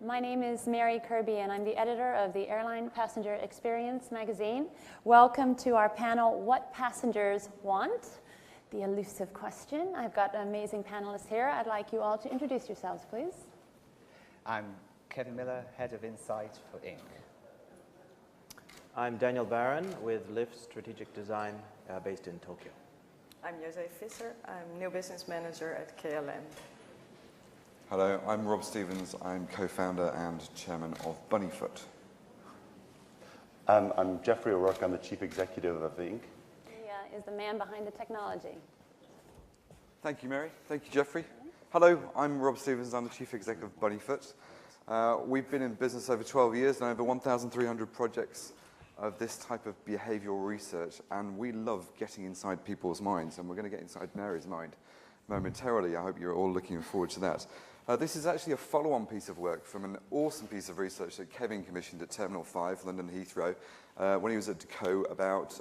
My name is Mary Kirby, and I'm the editor of the Airline Passenger Experience magazine. Welcome to our panel, What Passengers Want? The elusive question. I've got amazing panelists here. I'd like you all to introduce yourselves, please. I'm Kevin Miller, Head of Insight for Inc. I'm Daniel Barron with Lyft Strategic Design based in Tokyo. I'm Jose Visser. I'm New Business Manager at KLM. Hello, I'm Rob Stevens. I'm co-founder and chairman of Bunnyfoot. I'm Jeffrey O'Rourke. I'm the chief executive of Inc. He is the man behind the technology. Thank you, Mary. Thank you, Jeffrey. Hello, I'm Rob Stevens. I'm the chief executive of Bunnyfoot. We've been in business over 12 years and over 1,300 projects of this type of behavioral research, and we love getting inside people's minds, and we're going to get inside Mary's mind momentarily. I hope you're all looking forward to that. This is actually a follow-on piece of work from an awesome piece of research that Kevin commissioned at Terminal 5, London Heathrow, when he was at Deco about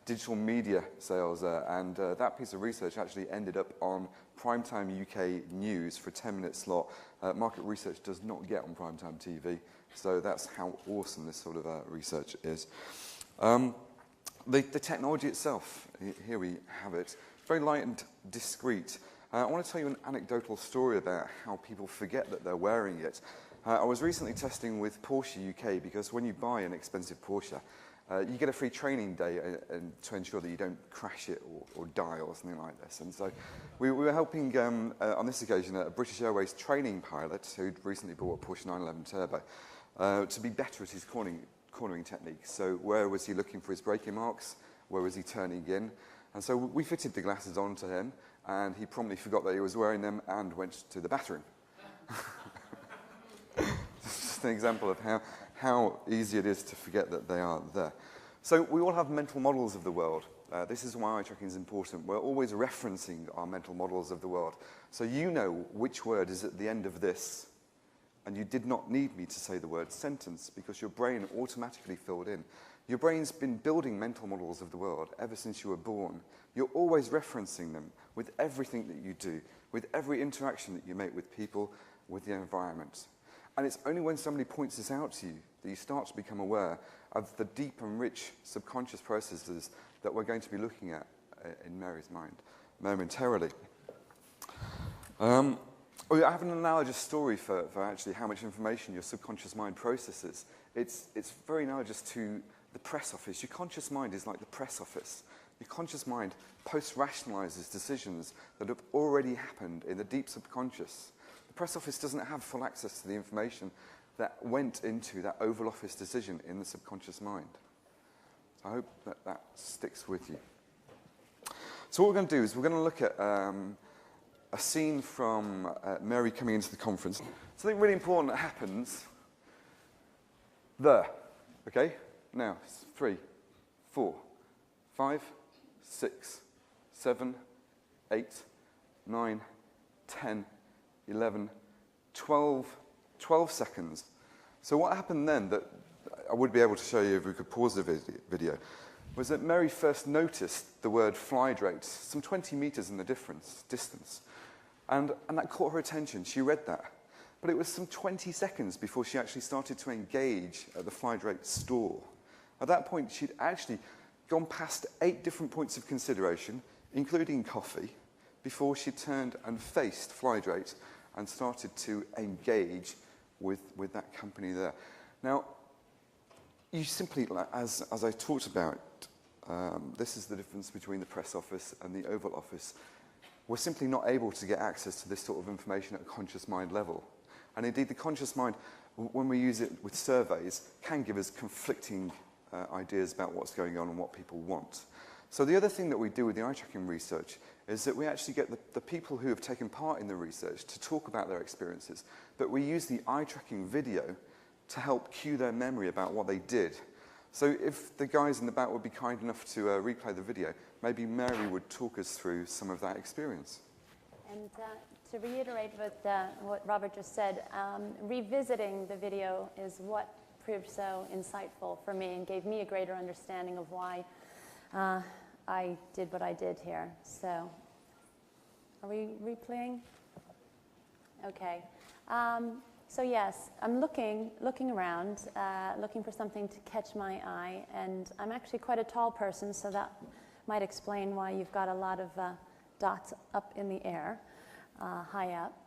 digital media sales. And that piece of research actually ended up on Primetime UK News for a 10-minute slot. Market research does not get on Primetime TV, so that's how awesome this sort of research is. The technology itself, here we have it, very light and discreet. I want to tell you an anecdotal story about how people forget that they're wearing it. I was recently testing with Porsche UK because when you buy an expensive Porsche, you get a free training day to ensure that you don't crash it or die or something like this. And so we were helping, on this occasion, a British Airways training pilot who'd recently bought a Porsche 911 Turbo to be better at his cornering technique. So where was he looking for his braking marks? Where was he turning in? And so we fitted the glasses onto him, and he promptly forgot that he was wearing them and went to the bathroom. Just an example of how easy it is to forget that they are there. So we all have mental models of the world. This is why eye tracking is important. We're always referencing our mental models of the world. So you know which word is at the end of this, and you did not need me to say the word sentence because your brain automatically filled in. Your brain's been building mental models of the world ever since you were born. You're always referencing them with everything that you do, with every interaction that you make with people, with the environment. And it's only when somebody points this out to you that you start to become aware of the deep and rich subconscious processes that we're going to be looking at in Mary's mind momentarily. I have an analogous story for actually how much information your subconscious mind processes. It's very analogous to the press office. Your conscious mind is like the press office. Your conscious mind post-rationalizes decisions that have already happened in the deep subconscious. The press office doesn't have full access to the information that went into that Oval Office decision in the subconscious mind. So I hope that sticks with you. So what we're going to do is we're going to look at a scene from Mary coming into the conference. Something really important that happens there, okay? Now, 3, 4, 5, 6, 7, 8, 9, 10, 11, 12 seconds. So what happened then that I would be able to show you if we could pause the video was that Mary first noticed the word flight rate, some 20 meters in the distance. And that caught her attention. She read that. But it was some 20 seconds before she actually started to engage at the flight rate store. At that point, she'd actually gone past 8 different points of consideration, including coffee, before she turned and faced flight rate and started to engage with that company there. Now, you simply, as I talked about, this is the difference between the press office and the Oval Office. We're simply not able to get access to this sort of information at a conscious mind level. And indeed, the conscious mind, when we use it with surveys, can give us conflicting ideas about what's going on and what people want. So the other thing that we do with the eye tracking research is that we actually get the people who have taken part in the research to talk about their experiences, but we use the eye tracking video to help cue their memory about what they did. So if the guys in the back would be kind enough to replay the video, maybe Mary would talk us through some of that experience. And to reiterate what Robert just said, revisiting the video is what proved so insightful for me and gave me a greater understanding of why I did what I did here. So, are we replaying? Okay. So yes, I'm looking around, looking for something to catch my eye, and I'm actually quite a tall person, so that might explain why you've got a lot of dots up in the air, high up.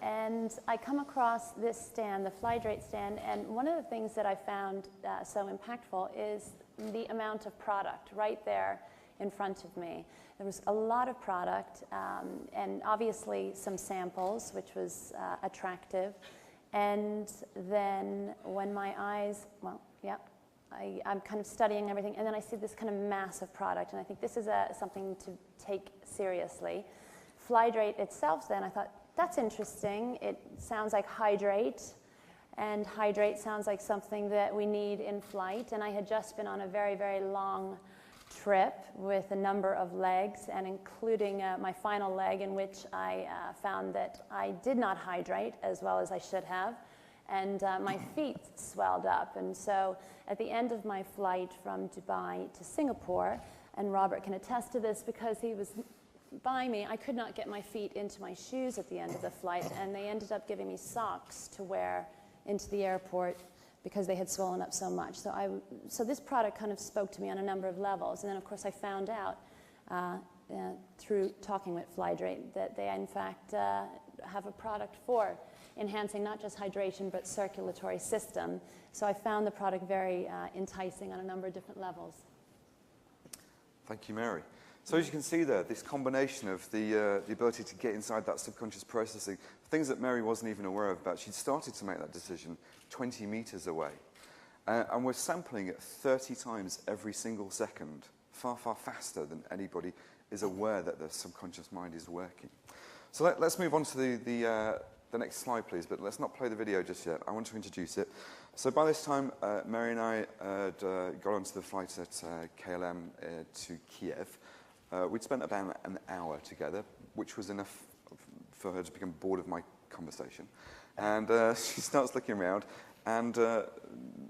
And I come across this stand, the Flydrate stand, and one of the things that I found so impactful is the amount of product right there in front of me. There was a lot of product, and obviously some samples, which was attractive. And then when my eyes, well, yeah, I'm kind of studying everything, and then I see this kind of massive product, and I think this is something to take seriously. Flydrate itself, then, I thought, that's interesting. It sounds like hydrate, and hydrate sounds like something that we need in flight, and I had just been on a very, very long trip with a number of legs, and including my final leg, in which I found that I did not hydrate as well as I should have, and my feet swelled up. And so at the end of my flight from Dubai to Singapore, and Robert can attest to this because he was by me, I could not get my feet into my shoes at the end of the flight, and they ended up giving me socks to wear into the airport because they had swollen up so much. So this product kind of spoke to me on a number of levels. And then, of course, I found out through talking with Flydrate that they, in fact, have a product for enhancing not just hydration, but circulatory system. So I found the product very enticing on a number of different levels. Thank you, Mary. So as you can see there, this combination of the ability to get inside that subconscious processing, things that Mary wasn't even aware of about, she'd started to make that decision 20 meters away. And we're sampling at 30 times every single second, far, far faster than anybody is aware that the subconscious mind is working. So let's move on to the next slide, please, but let's not play the video just yet. I want to introduce it. So by this time, Mary and I had got onto the flight at KLM to Kiev. We'd spent about an hour together, which was enough for her to become bored of my conversation. And she starts looking around and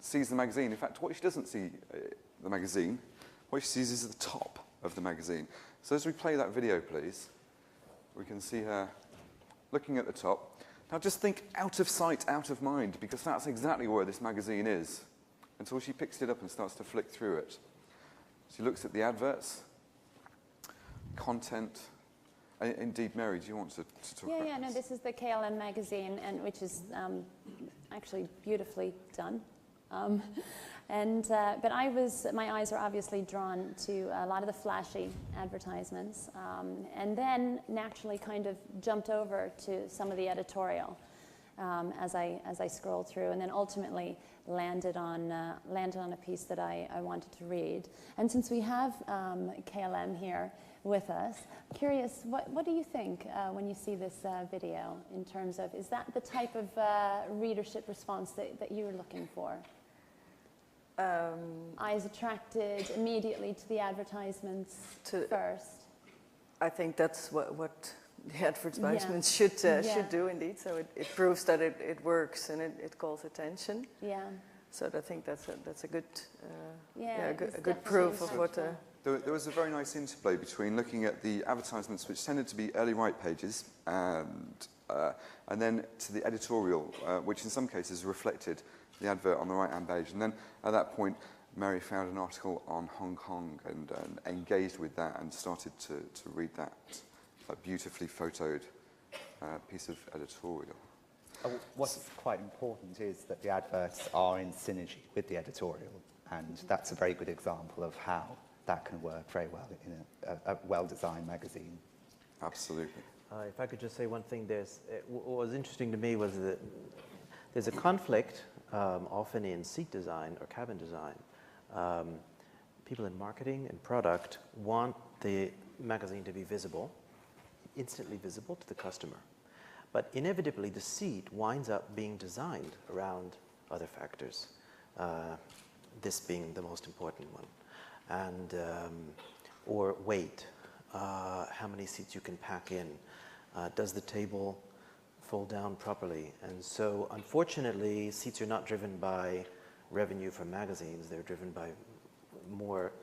sees the magazine. In fact, what she doesn't see, the magazine, what she sees is the top of the magazine. So as we play that video, please, we can see her looking at the top. Now just think out of sight, out of mind, because that's exactly where this magazine is, until she picks it up and starts to flick through it. She looks at the adverts, content. Indeed, Mary, do you want to talk about Yeah, no, this is the KLM magazine, and which is actually beautifully done. But my eyes were obviously drawn to a lot of the flashy advertisements, and then naturally kind of jumped over to some of the editorial as I scrolled through, and then ultimately landed on a piece that I wanted to read. And since we have KLM here with us, curious, what do you think when you see this video in terms of, is that the type of readership response that you were looking for? Eyes attracted immediately to the advertisements first? I think that's what the advertisements should do, indeed. So it proves that it works and it calls attention. Yeah. So I think that's a good Yeah, a good proof of what. There was a very nice interplay between looking at the advertisements, which tended to be early right pages, and then to the editorial, which in some cases reflected the advert on the right-hand page. And then at that point, Mary found an article on Hong Kong and engaged with that and started to read that beautifully photoed piece of editorial. What's quite important is that the adverts are in synergy with the editorial, and that's a very good example of how that can work very well in a well-designed magazine. Absolutely. If I could just say one thing, what was interesting to me was that there's a conflict often in seat design or cabin design. People in marketing and product want the magazine to be visible, instantly visible to the customer. But inevitably, the seat winds up being designed around other factors, this being the most important one. And or weight, how many seats you can pack in, does the table fold down properly? And so unfortunately, seats are not driven by revenue from magazines, they're driven by more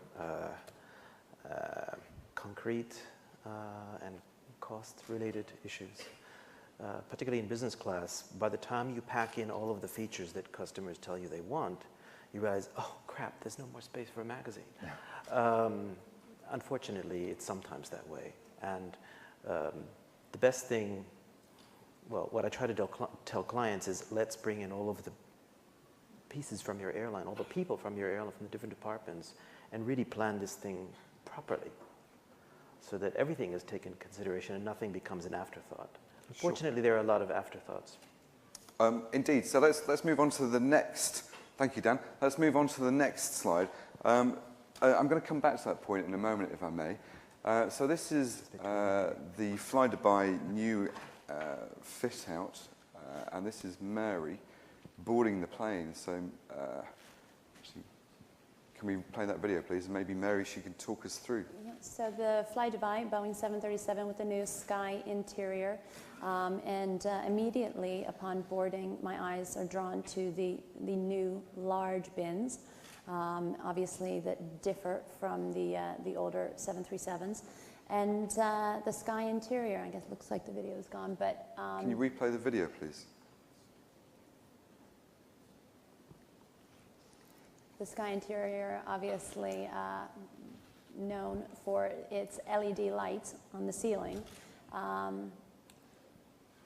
concrete and cost-related issues. particularly in business class, by the time you pack in all of the features that customers tell you they want, you realize, oh crap, there's no more space for a magazine. Unfortunately, it's sometimes that way. And the best thing, well, what I try to tell clients is, let's bring in all of the pieces from your airline, all the people from your airline, from the different departments, and really plan this thing properly so that everything is taken into consideration and nothing becomes an afterthought. Unfortunately, there are a lot of afterthoughts. Indeed. So let's move on to the next. Thank you, Dan. Let's move on to the next slide. I'm going to come back to that point in a moment, if I may. So this is the Fly Dubai new fit out, and this is Mary boarding the plane. So can we play that video, please? And maybe Mary, she can talk us through. Yeah, so the Fly Dubai, Boeing 737 with the new sky interior. Immediately upon boarding, my eyes are drawn to the new large bins, obviously that differ from the older 737s. And the sky interior, I guess it looks like the video is gone, but... Can you replay the video, please? The sky interior, obviously known for its LED lights on the ceiling,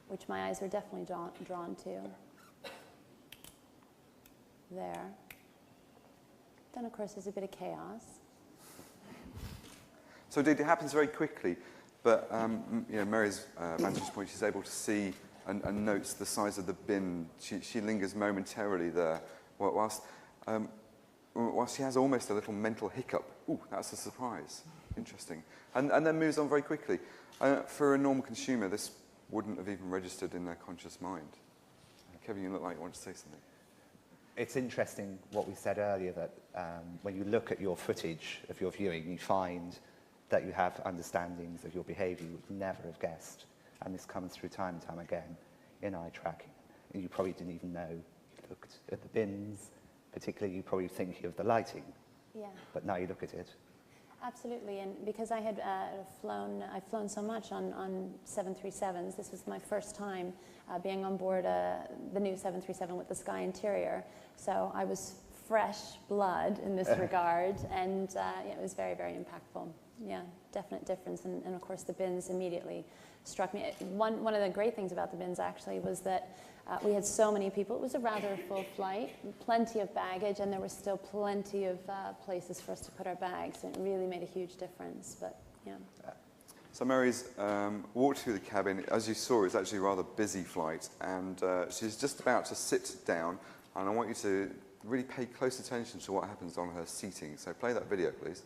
which my eyes are definitely drawn to. There. Then, of course, there's a bit of chaos. So indeed, it happens very quickly, but you know, Mary's vantage point, she's able to see and notes the size of the bin. She lingers momentarily there, whilst she has almost a little mental hiccup. Ooh, that's a surprise. Interesting. And then moves on very quickly. For a normal consumer, this wouldn't have even registered in their conscious mind. Kevin, you look like you want to say something. It's interesting what we said earlier, that when you look at your footage of your viewing, you find that you have understandings of your behaviour you would never have guessed. And this comes through time and time again in eye tracking. And you probably didn't even know you looked at the bins, particularly you probably thinking of the lighting. Yeah. But now you look at it. Absolutely, and because I had I've flown so much on 737s, this was my first time being on board the new 737 with the sky interior. So I was fresh blood in this regard, and yeah, it was very, very impactful. Yeah, definite difference, and of course the bins immediately struck me. One of the great things about the bins actually was that we had so many people. It was a rather full flight, plenty of baggage, and there was still plenty of places for us to put our bags, and it really made a huge difference. But yeah. So Mary's walked through the cabin. As you saw, it's actually a rather busy flight, and she's just about to sit down, and I want you to really pay close attention to what happens on her seating. So play that video, please.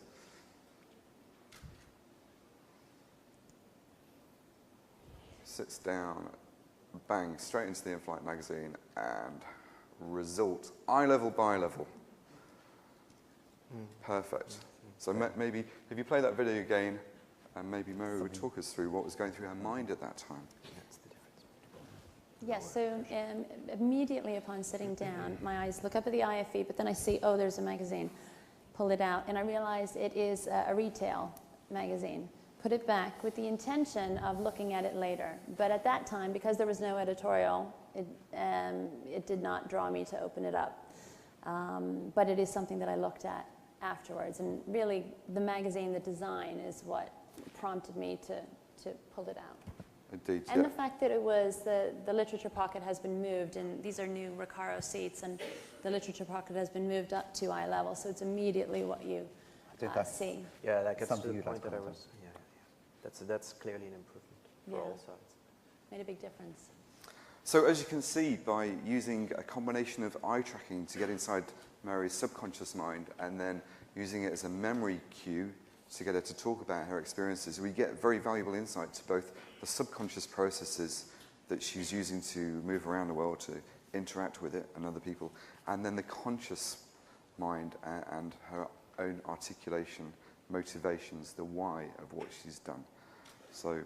Sits down, bang, straight into the in-flight magazine, and result, eye level, bi level. Perfect. So maybe, if you play that video again, and maybe Mary would talk us through what was going through her mind at that time. Yes, so immediately upon sitting down, my eyes look up at the IFE, but then I see, oh, there's a magazine. Pull it out, and I realize it is a retail magazine. Put it back with the intention of looking at it later. But at that time, because there was no editorial, it did not draw me to open it up. But it is something that I looked at afterwards. And really, the magazine, the design, is what prompted me to pull it out. Indeed, and the fact that it was the literature pocket has been moved, and these are new Recaro seats, and the literature pocket has been moved up to eye level, so it's immediately what you see. Yeah, that gets to the you'd like point that I comment was. That's clearly an improvement for all sides. Made a big difference. So as you can see, by using a combination of eye tracking to get inside Mary's subconscious mind, and then using it as a memory cue to get her to talk about her experiences, we get very valuable insight to both the subconscious processes that she's using to move around the world, to interact with it and other people, and then the conscious mind and her own articulation, motivations, the why of what she's done. So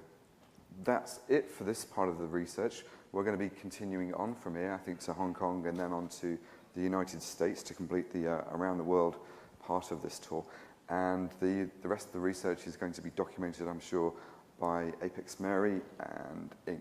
that's it for this part of the research. We're going to be continuing on from here, I think, to Hong Kong and then on to the United States to complete the around the world part of this tour. And the rest of the research is going to be documented, I'm sure, by Apex Mary and Inc.